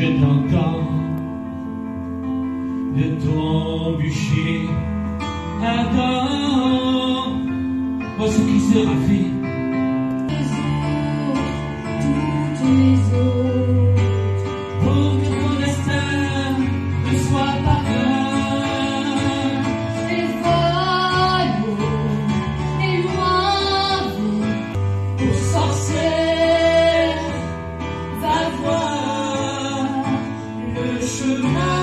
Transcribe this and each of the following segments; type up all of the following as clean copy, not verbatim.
je t'entends de ton bûcher ardent. Oh, ce qui sera fait. Toutes les autres, Pour que ton destin ne soit pas vain. les folles et loin, Aux sorcières, va voir le chemin.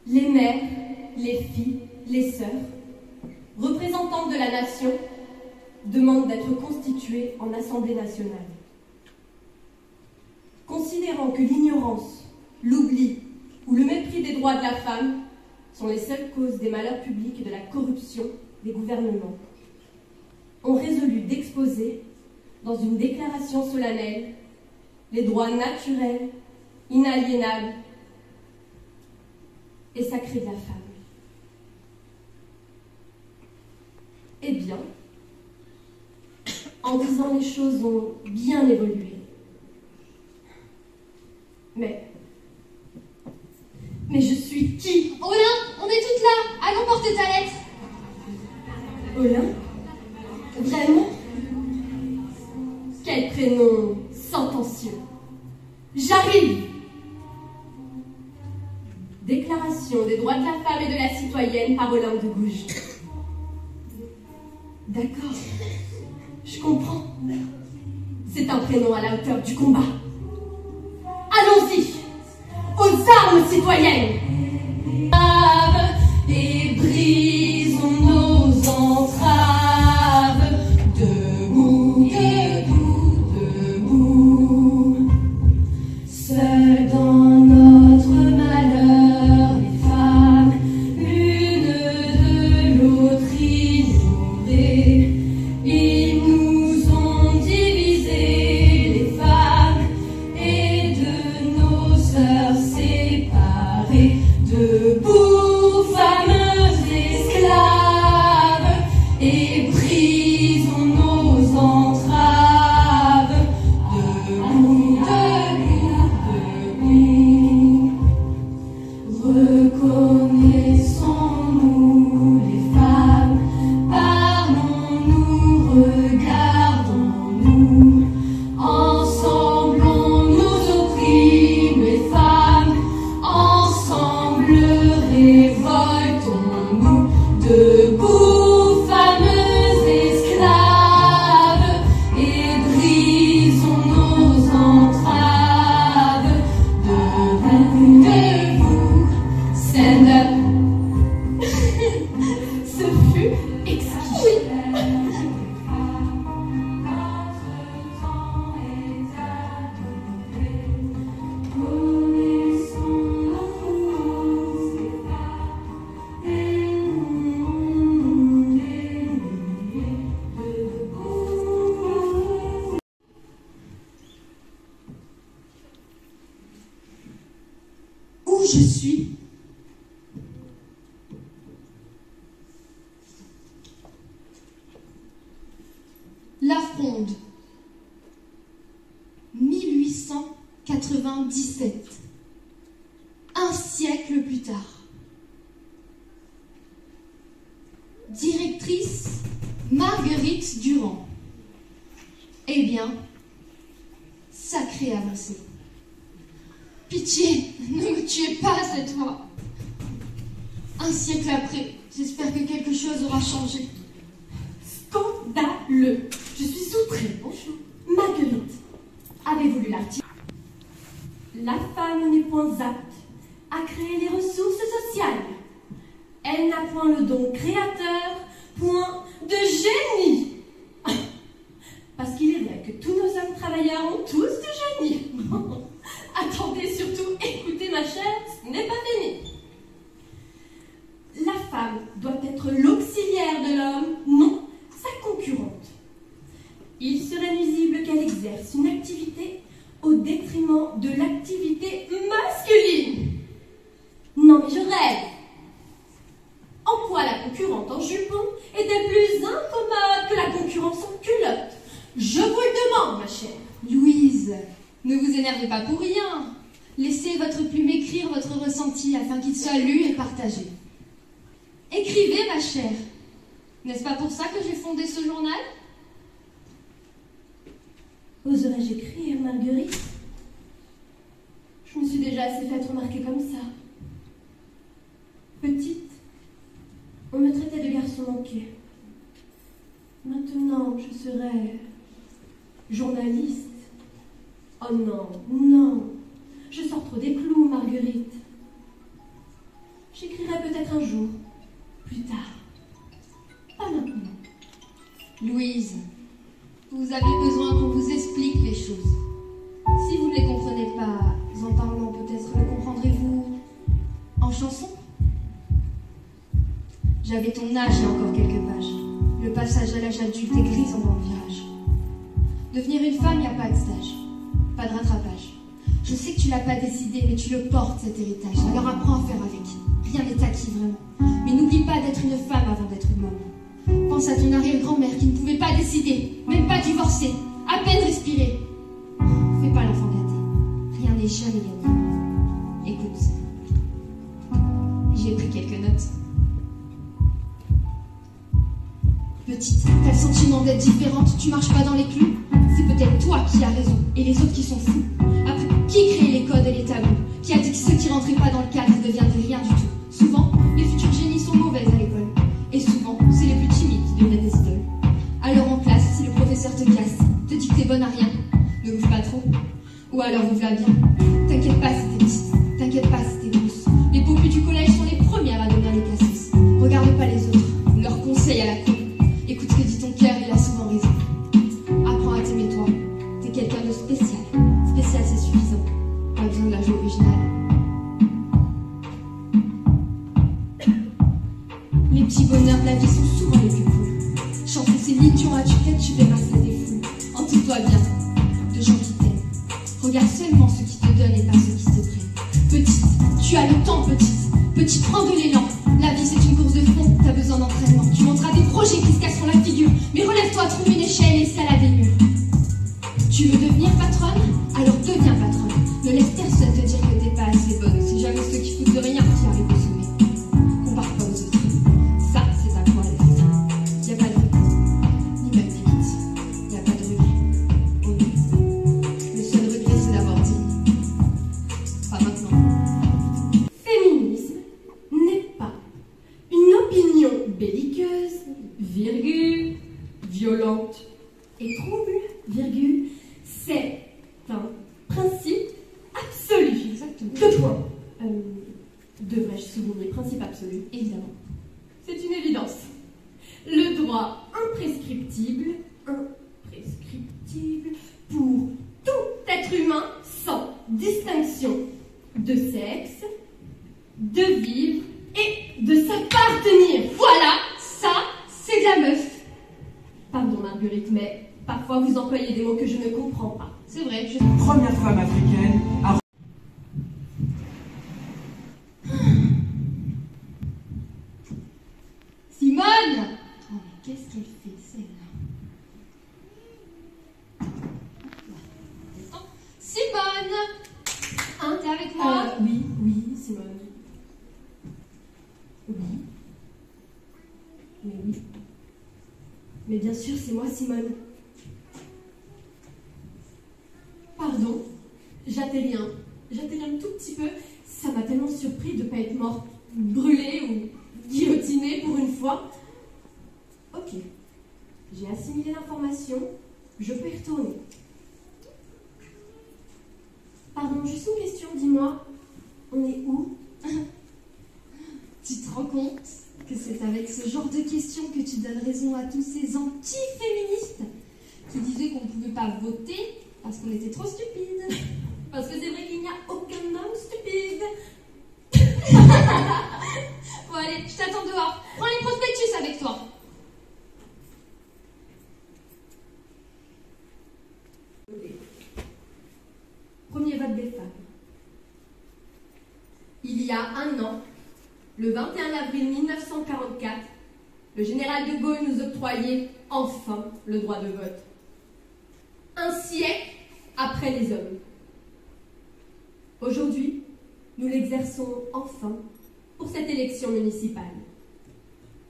Les mères, les filles, les sœurs, représentantes de la nation, demandent d'être constituées en Assemblée nationale. Considérant que l'ignorance, l'oubli ou le mépris des droits de la femme sont les seules causes des malheurs publics et de la corruption des gouvernements, ont résolu d'exposer, dans une déclaration solennelle, les droits naturels, inaliénables et sacrés de la femme. Eh bien, en 10 ans, les choses ont bien évolué. Mais je suis qui? Olympe, on est toutes là. Allons porter ta lettre. Olympe? Vraiment? Quel prénom sentencieux! J'arrive! Déclaration des droits de la femme et de la citoyenne par Olympe de Gouges. D'accord, je comprends. C'est un prénom à la hauteur du combat. Allons-y! Aux armes citoyennes! Et brisons nos entraves. Debout, debout, debout. Seules dans notre malheur, les femmes, l'une de l'autre ignorées. Ils nous ont divisés, les femmes, et de nos sœurs séparées. Debout, fameuses esclaves, et brisons nos entraves. Debout, debout, debout. Reconnaissons-nous les femmes, parlons-nous, regardons-nous. Ensemble on nous opprime les femmes, ensemble révoltons-nous. Debout, fameuses esclaves, et brisons nos entraves. Debout, debout, stand up. Ce fut exquis. Où je suis? La Fronde. 1897. Un siècle plus tard. Directrice Marguerite Durand. Eh bien, sacrée avancée. Pitié, ne me tuez pas cette fois. Un siècle après, j'espère que quelque chose aura changé. Scandaleux! Je suis outrée. Bonjour. Marguerite, avez-vous lu l'article? La femme n'est point apte à créer les ressources sociales. Elle n'a point le don créateur, point de génie. Parce qu'il est vrai que tous nos hommes travailleurs ont tous de génie. Attendez, surtout, écoutez ma chère, ce n'est pas fini. La femme femme doit être l'auxiliaire de l'homme, non, sa concurrente. Il serait nuisible qu'elle exerce une activité au détriment de l'activité masculine. Non mais je rêve. En quoi la concurrente en jupon est-elle plus incommode que la concurrence en culotte? Je vous le demande, ma chère. Louise, ne vous énervez pas pour rien. Laissez votre plume écrire votre ressenti afin qu'il soit lu et partagé. Écrivez, ma chère. N'est-ce pas pour ça que j'ai fondé ce journal? Oserais-je écrire, Marguerite? Je me suis déjà assez fait remarquer comme ça. Petite, on me traitait de garçon manqué. Maintenant, je serais journaliste. Oh non, non, je sors trop des clous, Marguerite. J'écrirai peut-être un jour, plus tard, pas maintenant. Louise, vous avez besoin qu'on vous explique les choses. Si vous ne les comprenez pas en parlant, peut-être le comprendrez-vous en chanson? J'avais ton âge et encore quelques pages. Le passage à l'âge adulte est gris en grand virage. Devenir une femme, il n'y a pas de stage, pas de rattrapage. Je sais que tu l'as pas décidé, mais tu le portes, cet héritage. Alors apprends à faire avec. Rien n'est acquis vraiment. Mais n'oublie pas d'être une femme avant d'être une maman. Pense à ton arrière-grand-mère qui ne pouvait pas décider, même pas divorcer, à peine respirer. Fais pas l'enfant gâté. Rien n'est jamais gagné. Écoute. J'ai pris quelques notes. Petite, t'as le sentiment d'être différente, tu marches pas dans les clous. C'est peut-être toi qui as raison, et les autres qui sont fous. Après, qui crée les codes et les tabous? Qui a dit que ceux qui rentraient pas dans le cadre deviendraient rien du tout? Souvent, les futurs génies sont mauvaises à l'école. Et souvent, c'est les plus timides qui deviennent des idoles. Alors en classe, si le professeur te casse, te dit que t'es bonne à rien, ne bouge pas trop. Ou alors ouvre-la bien. T'inquiète pas si t'es petite, t'inquiète pas si t'es grosse. Les popus du collège sont les premières à devenir les cassos. Regarde pas les autres, leurs conseils à la con. Écoute ce que dit ton cœur, il a souvent raison. Apprends à t'aimer toi. T'es quelqu'un de spécial. Spécial, c'est suffisant. Pas besoin de la jouer originale. Les petits bonheurs de la vie sont souvent les plus cool. Chanter ces millions à tue-tête, tu verras, ça défoule. Entoure-toi bien de gens qui t'aiment. Regarde seulement ceux qui te donnent et pas ceux qui te prennent. Petite, tu as le temps, petite. Petite, prends de l'élan. La vie, c'est une course de fond. T'as besoin d'entraînement. Tu monteras des projets qui se casseront la figure. Mais relève-toi, trouve une échelle et escalade les murs. Tu veux devenir patronne? Alors deviens patronne. Ne laisse personne te dire que t'es pas assez bonne. C'est jamais ceux qui foutent de rien qui arrivent au sommet. Compare pas aux autres. Ça, c'est à toi d'être. Y a pas de regret. Ni même limite. Y a pas de regret. Oh non. Le seul regret, c'est d'avoir dit. Pas maintenant. Féminisme n'est pas une opinion belliqueuse, virgule, violente et trouble, virgule, c'est un principe absolu. Exactement. Deux points. Devrais-je souligner principe absolu? Évidemment. C'est une évidence. Le droit imprescriptible pour tout être humain sans distinction de sexe, de vivre et de s'appartenir. Voilà, ça, c'est de la meuf. Pardon Marguerite, mais parfois vous employez des mots que je ne comprends pas. C'est vrai, Première femme africaine à... Simone! Oh, mais qu'est-ce qu'elle fait, celle-là? Simone! Hein, t'es avec moi? Oui, Simone. Oui. Mais oui. Mais bien sûr, c'est moi, Simone. Pardon, j'atterris un tout petit peu. Ça m'a tellement surpris de ne pas être morte, brûlée ou guillotinée pour une fois. Ok, j'ai assimilé l'information, je peux y retourner. Pardon, juste une question, dis-moi, on est où? Tu te rends compte que c'est avec ce genre de questions que tu donnes raison à tous ces anti-féministes qui disaient qu'on ne pouvait pas voter parce qu'on était trop stupides. Parce que c'est vrai qu'il n'y a aucun homme stupide. Bon allez, allez, je t'attends dehors. Prends les prospectus avec toi. Premier vote des femmes. Il y a un an, le 21 avril 1944, le général de Gaulle nous octroyait enfin le droit de vote. Un siècle après les hommes. Aujourd'hui, nous l'exerçons enfin pour cette élection municipale.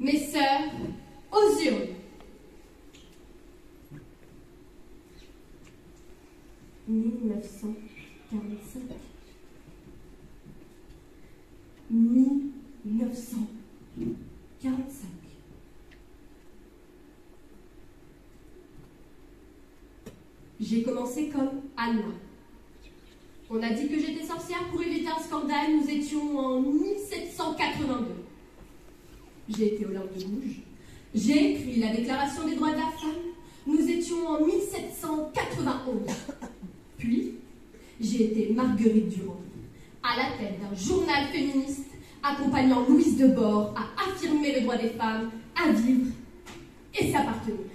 Mes sœurs, aux urnes. 1945. 1945. J'ai commencé comme Anna. On a dit que j'étais sorcière pour éviter un scandale. Nous étions en 1782. J'ai été aux Landes de Gouges. J'ai écrit la Déclaration des droits de la femme. Nous étions en 1791. Puis, j'ai été Marguerite Durand, à la tête d'un journal féministe, accompagnant Louise de Bord à affirmer le droit des femmes à vivre et s'appartenir.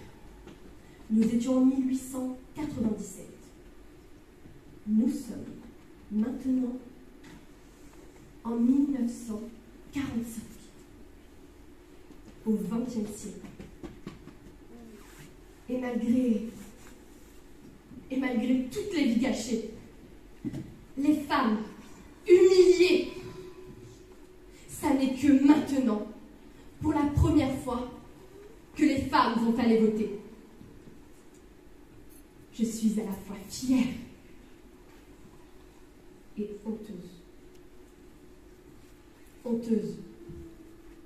Nous étions en 1897. Nous sommes maintenant en 1945, au XXe siècle. Et malgré toutes les vies cachées, les femmes humiliées, ça n'est que maintenant, pour la première fois, que les femmes vont aller voter. Je suis à la fois fière et honteuse. Honteuse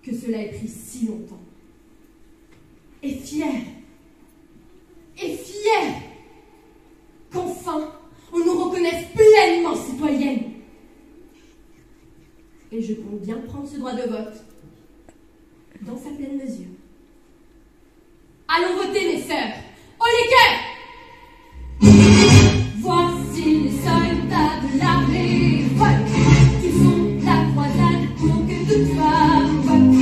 que cela ait pris si longtemps. Et fière qu'enfin on nous reconnaisse pleinement citoyennes. Et je compte bien prendre ce droit de vote dans sa pleine mesure. Allons voter, mes sœurs, haut les cœurs! Voici les soldats de la révolte qui font la croisade pour que toute femme vote.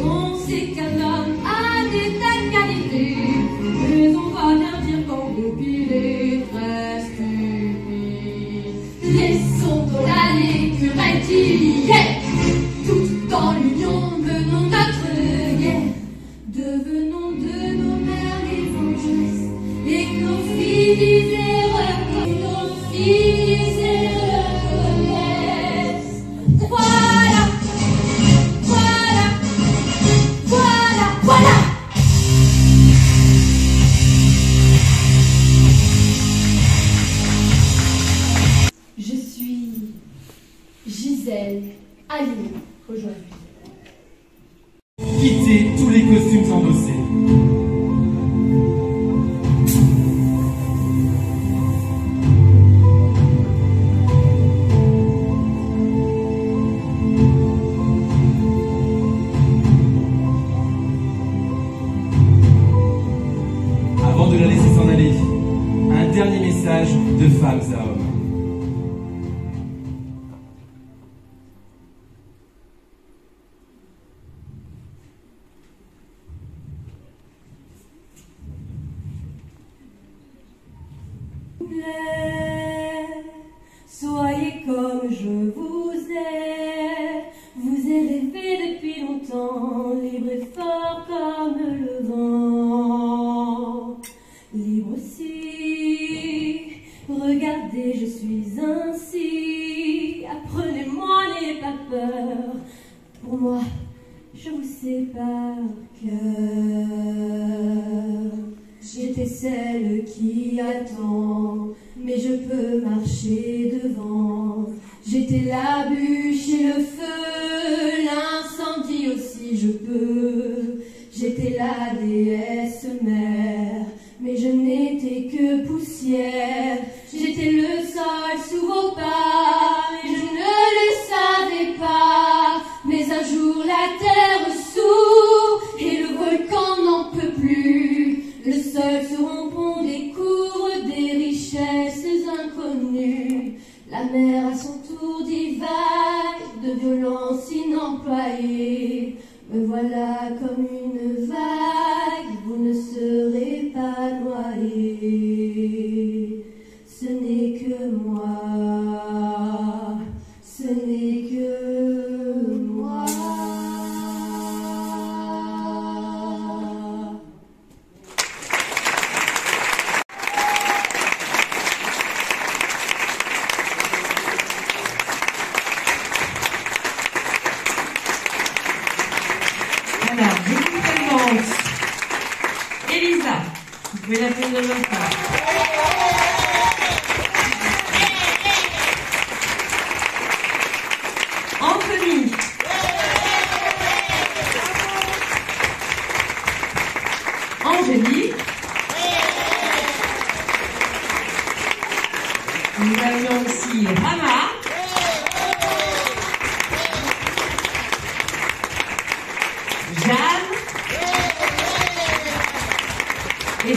On sait qu'un homme a des tas de qualités, mais on va bien dire qu'en groupe il est très stupide. Laissons là l'écureuil d'hier, tout dans l'union menons notre guerre. Devenons de nos mères l'évangéliste et que nos filles reconnaissent. Voilà. Je suis Gisèle Halimi aujourd'hui. Quittez tous les costumes embossés. Avant de la laisser s'en aller, un dernier message de femmes à hommes. Soyez comme je vous ai rêvé depuis longtemps, libre et fort comme le vent, libre aussi, regardez je suis ainsi, apprenez-moi, n'ayez pas peur, pour moi je vous sais par cœur. J'étais celle qui attend, mais je peux marcher devant. J'étais la bûche et le feu, l'incendie aussi je peux. J'étais la déesse mère, mais je n'étais que poussière. J'étais le sol sous vos pas, mais je ne le savais pas. Mais un jour la terre s'ouvre et le volcan n'en peut plus. Le sol se rompt, découvre des richesses inconnues. La mer à son tour divague de violence inemployée. Me voilà comme une vague, vous ne serez pas noyé. Ce n'est que moi, ce n'est que moi. Alors, je vous présente Elisa. Vous pouvez l'appeler de même part. Anthony. Angélique. Nous avions aussi Rama. Jeanne et